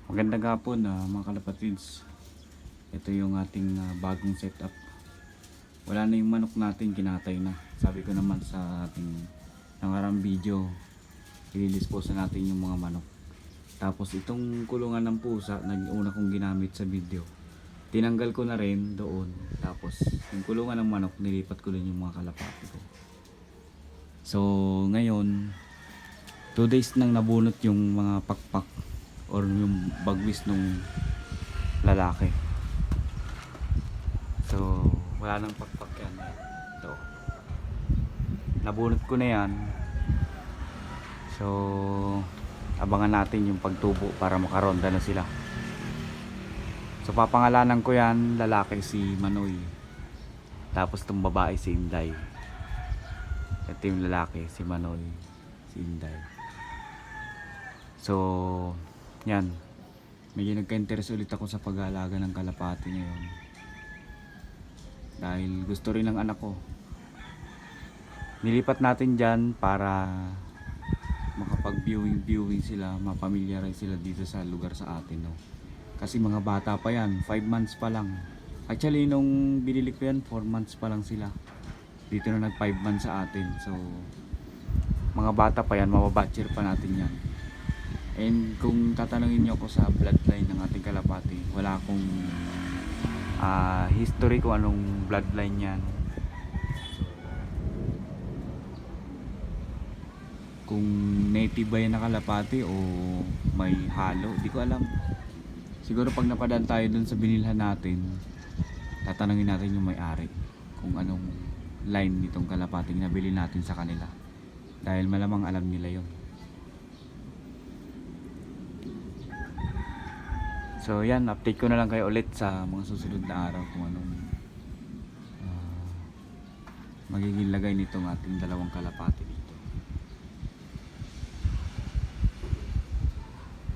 Magandang hapon mga kalapatids. Ito yung ating bagong setup. Wala na yung manok natin, kinatay na. Sabi ko naman sa ating nangarang video, i-dispose na natin yung mga manok. Tapos itong kulungan ng pusa na una kong ginamit sa video, tinanggal ko na rin doon. Tapos yung kulungan ng manok, nilipat ko rin yung mga kalapati ko. So ngayon 2 days nang nabunot yung mga pakpak or yung bagwis nung lalaki. So wala nang pakpak yan. Ito, nabunot ko na yan. So abangan natin yung pagtubo para makaronda na sila. So papangalanan ko yan, lalaki si Manoy, tapos itong babae si Inday. Ito yung lalaki si Manoy, si Inday. So yan, medyo nagka-interest ulit ako sa pag-aalaga ng kalapati ngayon, dahil gusto rin ng anak ko. Nilipat natin dyan para makapag-viewing sila, mapamilyarize sila dito sa lugar sa atin, no? Kasi mga bata pa yan, 5 months pa lang. Actually nung binili ko yan, 4 months pa lang sila. Dito na nag 5 months sa atin. So mga bata pa yan, mababatcher pa natin yan. And kung tatanungin niyo ako sa bloodline ng ating kalapati, wala akong history kung anong bloodline yan. Kung native ba yan na kalapati o may halo, di ko alam. Siguro pag napadaan tayo dun sa binilhan natin, tatanungin natin yung may-ari kung anong line nitong kalapating nabili natin sa kanila, dahil malamang alam nila yon. So yan, update ko na lang kayo ulit sa mga susunod na araw kung anong magiging lagay nitong ating dalawang kalapati.